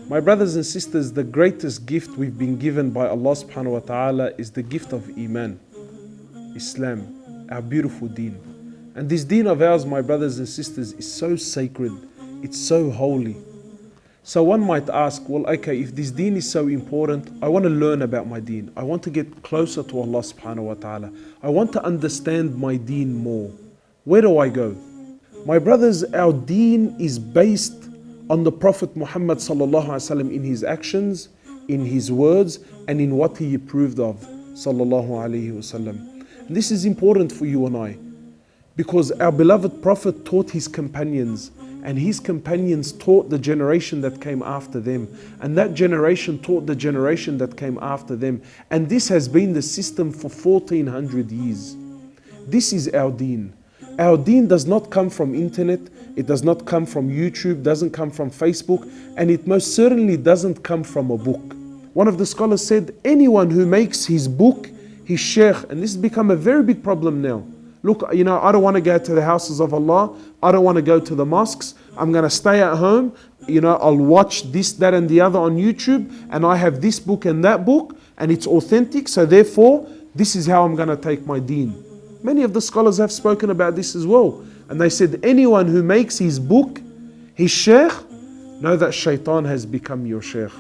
My brothers and sisters, the greatest gift we've been given by Allah subhanahu wa ta'ala is the gift of Iman, Islam, our beautiful deen. And this deen of ours, my brothers and sisters, is so sacred, it's so holy. So one might ask, well, okay, if this deen is so important, I want to learn about my deen. I want to get closer to Allah subhanahu wa ta'ala. I want to understand my deen more. Where do I go? My brothers, our deen is based on the Prophet Muhammad sallallahu alaihi wasallam in his actions, in his words, and in what he approved of sallallahu alaihi wasallam. This is important for you and I, because our beloved Prophet taught his companions, and his companions taught the generation that came after them, and that generation taught the generation that came after them, and this has been the system for 1400 years. This is our deen. Our deen does not come from internet, it does not come from YouTube, doesn't come from Facebook, and it most certainly doesn't come from a book. One of the scholars said, anyone who makes his book his sheikh, and this has become a very big problem now. Look, I don't want to go to the houses of Allah, I don't want to go to the mosques, I'm going to stay at home, I'll watch this, that and the other on YouTube, and I have this book and that book, and it's authentic, so therefore, this is how I'm going to take my deen. Many of the scholars have spoken about this as well. And they said, anyone who makes his book his sheikh, know that shaitan has become your sheikh.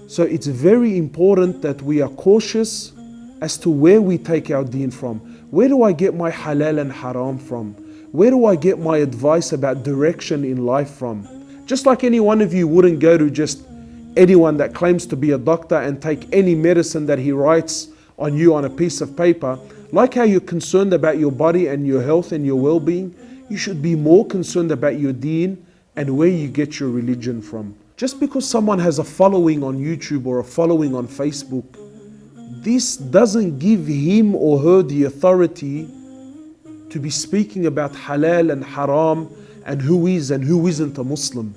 So it's very important that we are cautious as to where we take our deen from. Where do I get my halal and haram from? Where do I get my advice about direction in life from? Just like any one of you wouldn't go to just anyone that claims to be a doctor and take any medicine that he writes on you on a piece of paper. Like how you're concerned about your body and your health and your well-being, you should be more concerned about your deen and where you get your religion from. Just because someone has a following on YouTube or a following on Facebook, this doesn't give him or her the authority to be speaking about halal and haram and who is and who isn't a Muslim.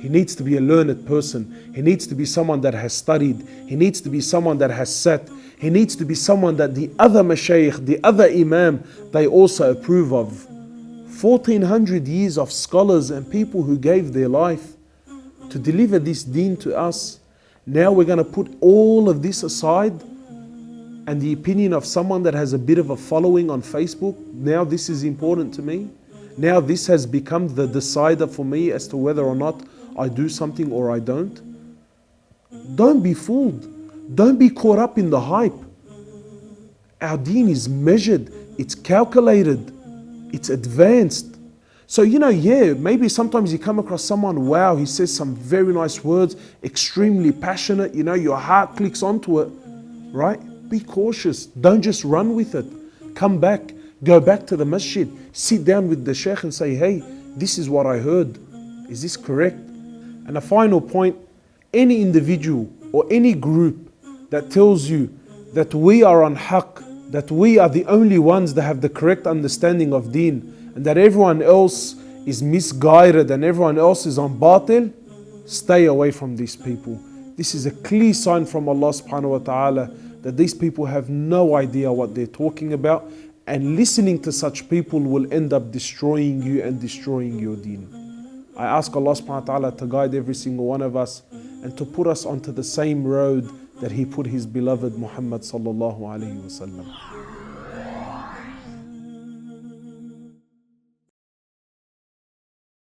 He needs to be a learned person. He needs to be someone that has studied. He needs to be someone that has sat. He needs to be someone that the other mashayikh, the other imam, they also approve of. 1400 years of scholars and people who gave their life to deliver this deen to us. Now we're going to put all of this aside, and the opinion of someone that has a bit of a following on Facebook, now this is important to me. Now this has become the decider for me as to whether or not I do something or I don't. Don't be fooled. Don't be caught up in the hype. Our deen is measured, it's calculated, it's advanced. So maybe sometimes you come across someone, wow, he says some very nice words, extremely passionate, your heart clicks onto it, right? Be cautious, don't just run with it. Come back, go back to the masjid, sit down with the sheikh and say, hey, this is what I heard, is this correct? And a final point, any individual or any group that tells you that we are on haqq, that we are the only ones that have the correct understanding of deen, and that everyone else is misguided and everyone else is on batil, stay away from these people. This is a clear sign from Allah subhanahu wa ta'ala that these people have no idea what they're talking about, and listening to such people will end up destroying you and destroying your deen. I ask Allah subhanahu wa ta'ala to guide every single one of us and to put us onto the same road that He put His beloved Muhammad sallallahu alayhi wa sallam.